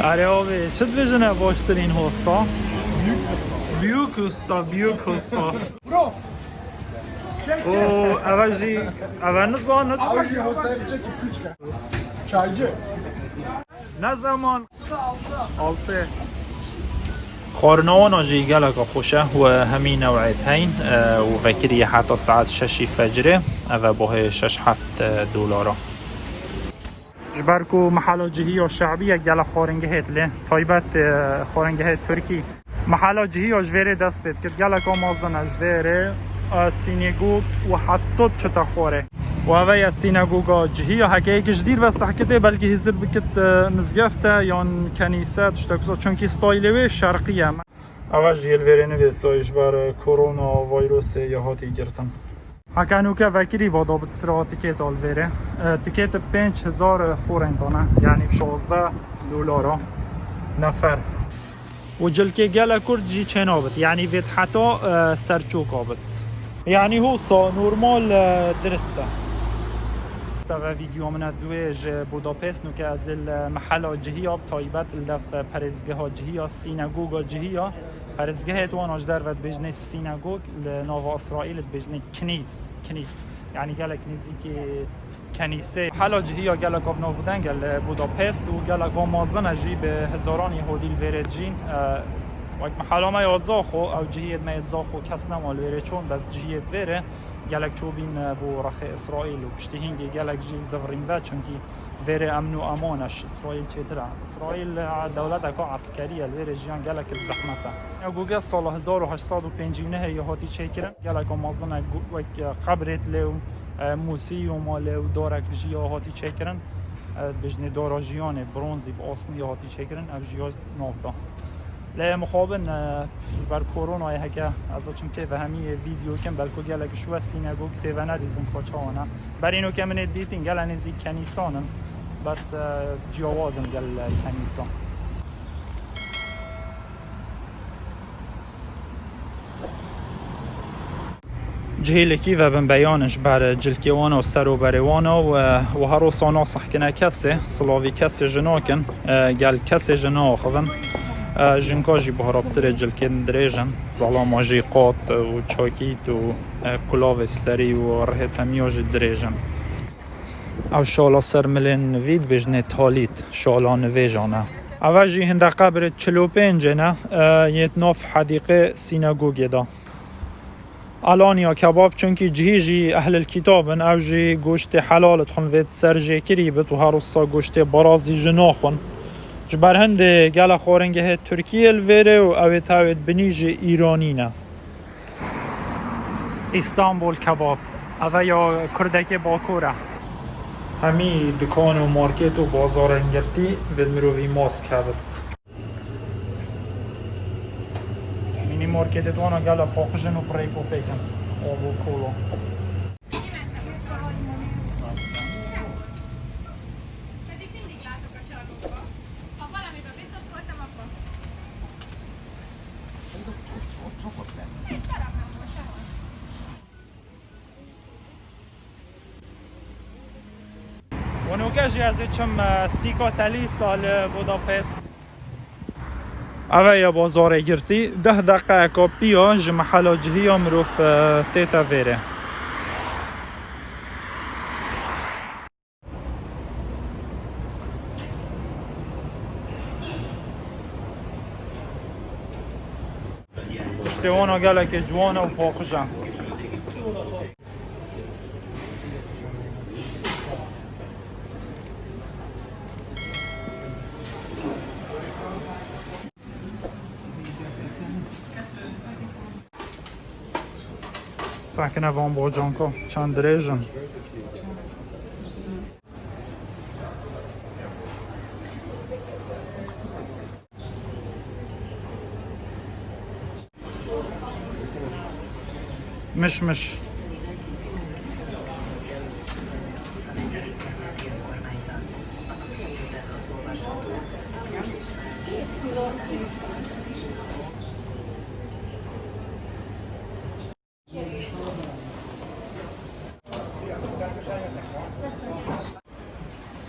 آره آبی چه بجنه باشترین هستا؟ بیوک هستا بیوک هستا برو او اوجی اول نزاند اوجی هستای بچه کی کوچکه چایجه نه زمان آلته خورنوان جي قالك خوشه و همي نوعيتين وفكري حتى الساعة 6 فجر هذا به 6-7 دلار جبركو محل جهية شعبية قال خورنجهت له طيبت خورنجهت تركي محل جهية جويري دست بيت كت قالك مازن جويري سيناغوج وحطت شتاخوره وهذا يا سيناغوغا جهية هكاك جدير بس حكيته بلكي هزر بكت مزقفته يان كنيسات شتاكسا چونكي ستايلوي شرقية اول جيل ويريني بيسايش بار كورونا فيروس يهاتي گرتن هكانو که وكري بادا بتسرا تيكيت الويري تيكيت 5000 فورنتانه يعني ب16 دلار نفر وجلكي قال كرد جي چنابت يعني بيت حتى سرچوكابت يعني هو صا نورمال درسته استوى فيديو من دويج بودابست نو که از المحل جهية بطايبت الدف پرزگاه جهية سيناغوغا جهية پرزگاه تواناش در ود بجنه سيناغوغ لناو اسرائيل بجنه كنيس يعني قال كنيزي كي كنيسه محل جهية قال لك ابنا بودن قال بودابست و قال لك مازن جي به هزاران يهودي الفيرجين وقت محل ما يزاخو او جهية ما يزاخو کس نمال ویره چون بس جهية ویره گلک چوبین بو رخ اسرائیل و پشتهینگی گلک جی زورین و چونکی ویره امن و امانش اسرائیل چطوره اسرائیل دولت اکا عسکریه ویره جیان گلک زحمته گوگل سال 1850 یهاتی چه کردن گلک مازن قبرت له موسی و مال و دارک جی هاتی چه کردن بجنه داراجیان برونزی با آسنی هاتی چه کردن او جیاز نافدا لا مخابن بر كورونا هكا ازاچم که و همي ویدیو کم بلکو گلک شو سیناگوگ ته و ندید بون کاچانا بر اینو که من دیدین گل نزدیک کنیسانن بس جوازن گل کنیسان جهیلکی و بن بیانش بر جلکیوانا و سر و بریوانا و هر روسانا صحکنه کسی صلاوی کسی جناکن گل کسی جنا خودن جنکاجی بهرابتر جلکن دریجن ظلاماجی قات و چاکیت و کلاو سری و رهت همیاج دریجن او شالا سر ملین وید بجنه تالیت شالا نویجانه او جی هنده قبر 45 نه یه ناف حدیقه سیناگوگی دا الانیا کباب چونکی جهیجی اهل الكتابن او جی گوشت حلال تخون وید سر جی کری بد و هروسا گوشت برازی جناخون جبر هنده گل خورنگه ترکیه الویره و اوید هاوید بنیج ایرانی نه استانبول کباب اوه یا کردک باکوره همی دکان و مارکت و بازار انگرتی وید مروی ماسک هاوید مینی مارکت دوانا گل پاخشن و پریکو پیکن آبو کولو ونوكاجي ازيتشم سيكو تالي سال بودابست اوه یا بازار گرتی 10 دقیقه کپیا ج محل جهیه مروف تیتا ویره اشتوانا گلک جوانا و پاخشن ساکنه وان با جانکو چند دریجن مش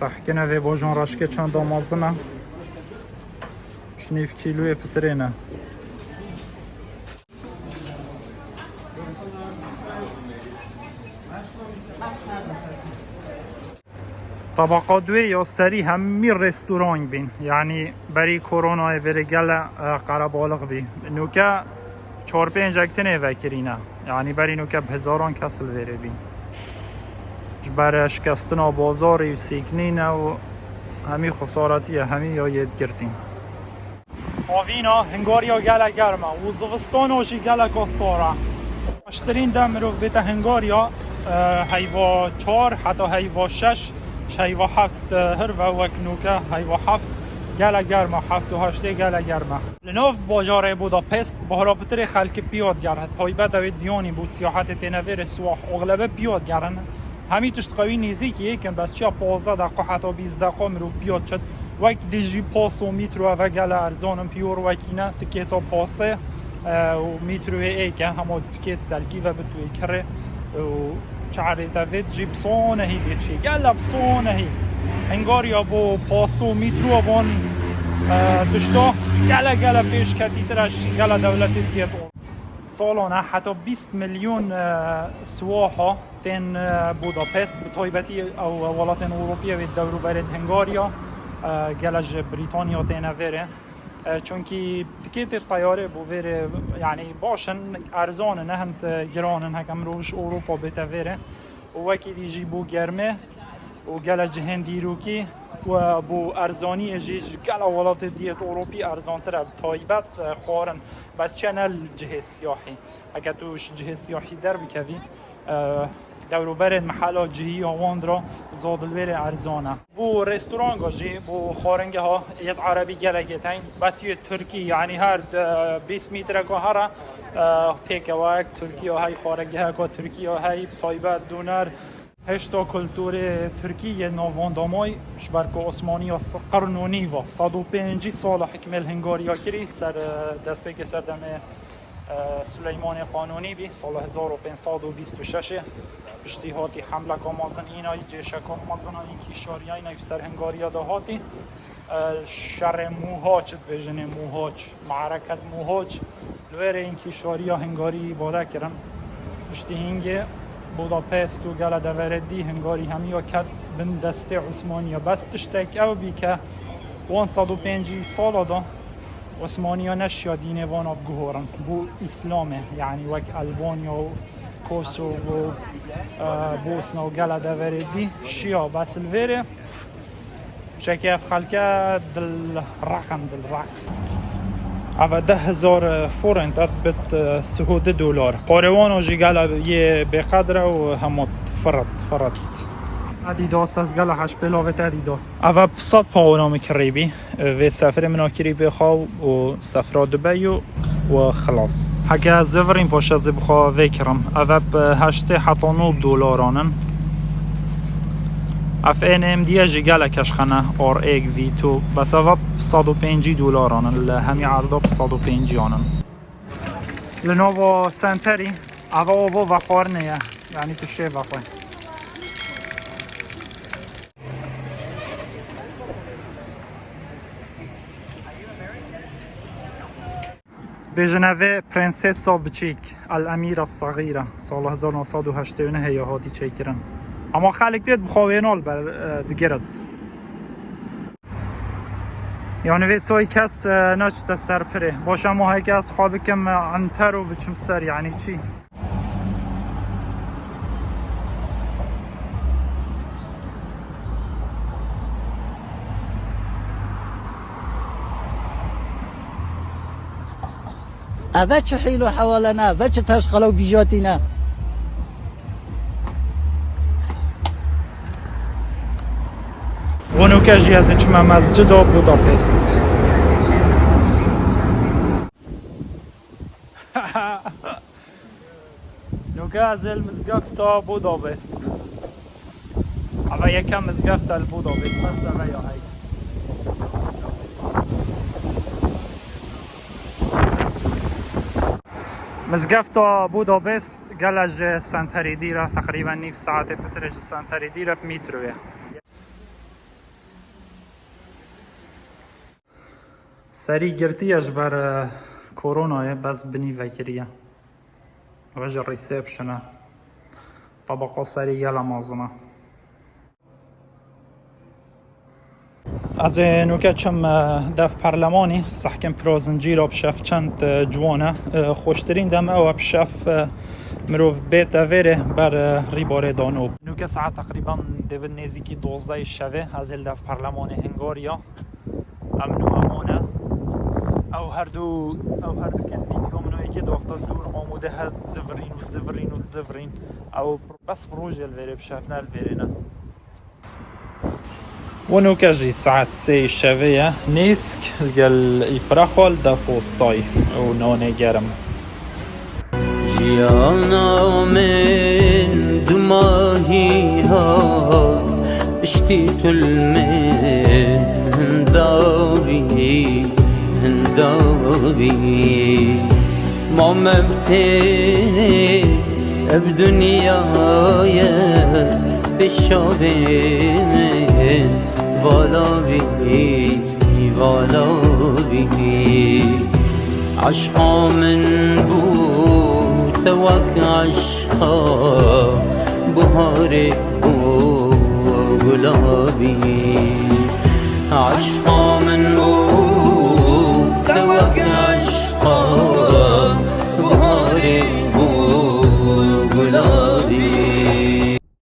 سحکنه و با جان رشکه چند آمازنه نيف كيلو بترينا طبقة دوی یا سری همی رستوران بین یعنی برای کرونا ولی گل قربالغ بی نوکه 4-5 اکتنه وکرینه یعنی برای نوکه هزاران کسل ویره بین برای شکستنا بازاری و سیکنینه و همی خسارتی همی یا ید گرتیم آوینا هنگاریا گل گرمه و زوستان آجی گل کساره اشترین دم رو بیت هنگاریا هیوا 4 حتی هیوا 6 هیوا 7 هر و وکنوکه هیوا 7 گل گرمه 7 و 8 گل گرمه لناف باجار بوداپست بهرا بتر خلک پیاد گرد پایبه دوید بیانی بو سیاحت تنویر سواح اغلبه پیاد گرن همی تشت قوی نیزی یکم بس چیا 15 دقیقه حتی 20 دقیقه مروف پیاد شد وک دیجی پاس و میترو و گل ارزانم پیور وکینه تکیتا پاسه و میتروی ایکه همه تکیت تلگیوه بتوی کره و چعری تفید جی بسانه هی دیچی گل بسانه هی هنگاریا بو پاسو میترو وان دشتا گل پیش کتی ترش گل دولتی دیت سالانه حتی 20 میلیون سواحا تن بوداپست بطایبتی او ولاتن اوروپیه و دورو برد هنگاریا گلج بریتانیا تنویره چونکی تکیت طیاره بو ویره یعنی باشن ارزان نه هم گرانن هکم روش اروپا بتویره و وکی دیجی بو گرمه و گلج هندی روکی و بو ارزانی جیج گل ولات دیت اوروپی ارزان تر طایبت خورن بس چنل جهه سیاحی اگه توش جهه سیاحی در بکوی دورو برد محلا جهی آوان را زادلویر ارزانه بو رستوران گاجی بو خارنگه ها یه عربی گلگه تاین بس یه ترکی یعنی هر 20 متر که هر تیکه وک ترکی ها های خارنگه ها که ترکی ها های طایبت دونر هشتا کلتور ترکی نوان دامای شبرک عثمانی ها قرنونی و 105 سال حکمل هنگاریا کری سر دست بگه سر دم سلیمان قانونی بی سال 1526 اشتیهاتی حمله کامازن اینای جیشه کامازن این کشاری اینای سر هنگاریا دهاتی شر موهاچ بجنه موهاچ معرکت موهاچ لور این کشاری هنگاری باده کرن اشتیهنگه بوداپست و گل دوردی هنگاری همیا کد بن دسته عثمانیا بس تشتک او بی که 105 سال دا عثمانیا نشیا دین وانا بگهورن بو اسلامه یعنی وک البانیا و کوسو و بوسنا و گل دوردی شیا بس الویره شکیف خلکه دل رقم او 10,000 فرنت بت $100 قاروان و جیگل یه بقدر و همات فرد ادیداس از گل هش بلاوت ادیداس او 100 پاونام کریبی و سفر منا کریبی خواو و سفر دبی و خلاص حکه زورین پاش از بخوا وکرم او 8 حتی $9 اف ان ام دی جگل کشخنه آر ایگ وی تو بس او $105 آنن همی عرضا ب 105 آنن لنوو سنتری او وفار نیه یعنی تو شه وفار بجنوه پرنسسا بچیک الامیر الصغیره سال 1989 یا هاتی چیکرن اما خالق دید بخواهینال بر دگرد یعنی وی سوی کس نچت سر پره باشم ما های کس خواه بکم انتر و بچم سر یعنی چی؟ اوه چه حیلو حواله نه اوه چه تشغل و بیجاتی نه ونوکجی از چما مسجد و بوداپست نوکه از المزگفت بوداپست اما یکم مزگفت البوداپست بس اوه یا هی مزگفت بوداپست گلج سنتری دیره تقریبا نیف ساعت پترج سنتری دیره میتروه سری گرتیش بر كورونا بس بني فكرية رجل ريسبشنه طبقة سرية لمازنه از نوکه چم دف پرلمانی سحکم پروزنجی را بشف چند جوانه خوشترین دم او بشف مروف بیت ویره بر ریبار دانوب نوکه ساعت تقریبا دوید نزیکی 12 شبه از دف پرلمان هنگاریا امنو امونه او هر دو کن ویدیو منو یکی داختا دور آموده هد زفرین او بس بروج الویره بشفنا الویرینه ونو كجي الساعة 3 الشافية نيسك قال يبرخول دا فوسطاي او نوني جرم جيانا من دماهي ها اشتيت المن هنداوي ما مبتني بدنياي بالشابين والا بي عشقا من بو توك عشقا بهار بو گلابی عشقا